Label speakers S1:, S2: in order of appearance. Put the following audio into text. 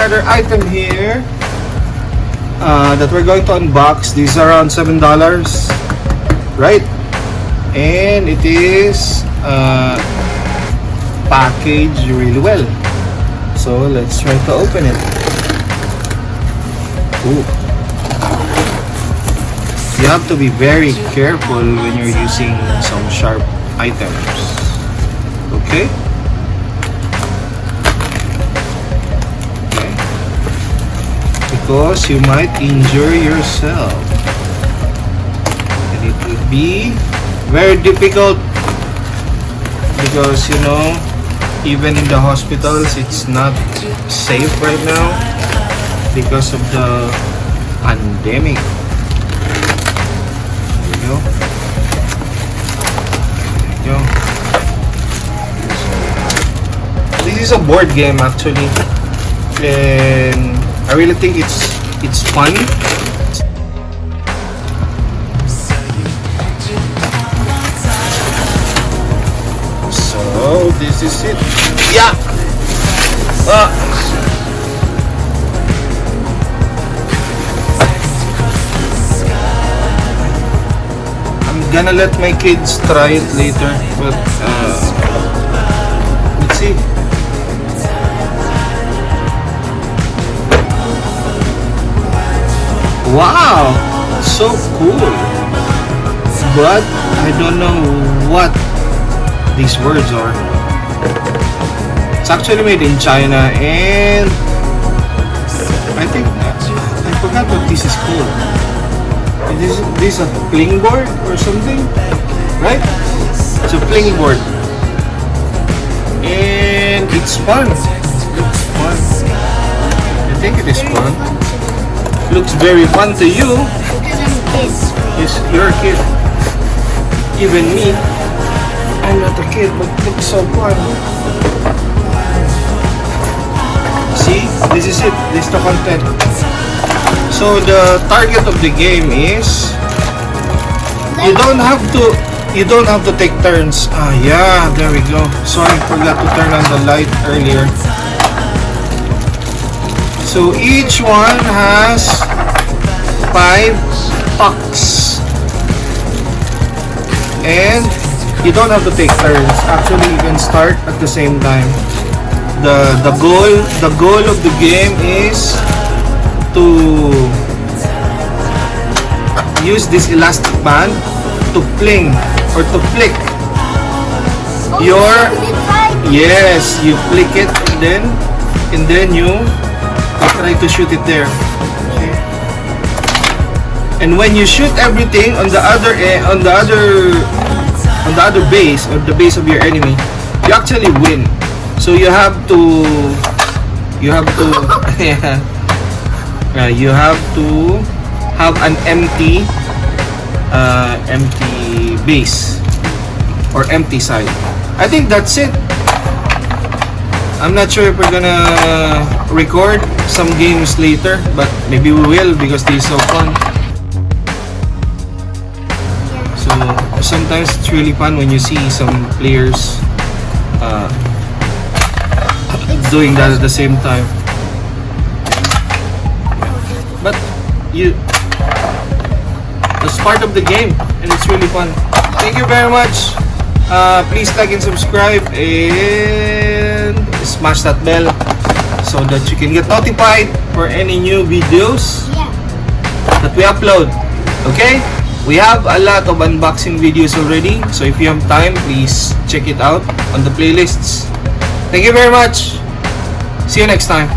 S1: another item here that we're going to unbox. These are around $7, right? And it is packaged really well. So let's try to open it. Ooh. You have to be very careful when you're using some sharp items. Okay? Because you might injure yourself, and it would be very difficult because, you know, even in the hospitals it's not safe right now because of the pandemic. There you go. There you go. This is a board game actually, and I really think it's fun. So this is it. Yeah. I'm gonna let my kids try it later, but let's see. Wow, so cool. But I don't know what these words are. It's actually made in China, and I think I forgot what this is called. Is this a Fling board or something? Right? It's a Fling board. And it's fun. It's fun. I think it is fun. Looks very fun to you. Yes, you're a kid. Even me, I'm not a kid, but it looks so fun. See, this is it. This is the content. So the target of the game is you don't have to take turns. Ah, yeah, there we go. Sorry, forgot to turn on the light earlier. So each one has 5 pucks, and you don't have to take turns. Actually, you can start at the same time. The goal of the game is to use this elastic band to fling or to flick your, yes, you flick it, and then you try to shoot it there. Okay. And when you shoot everything on the other base, or the base of your enemy, you actually win. So you have to yeah, you have to have an empty base or empty side. I think that's it. I'm not sure if we're gonna record some games later, but maybe we will because this is so fun. So sometimes it's really fun when you see some players doing that at the same time. But that's part of the game, and it's really fun. Thank you very much. Please like and subscribe, and smash that bell so that you can get notified for any new videos that we upload. Okay? We have a lot of unboxing videos already, so if you have time, please check it out on the playlists. Thank you very much. See you next time.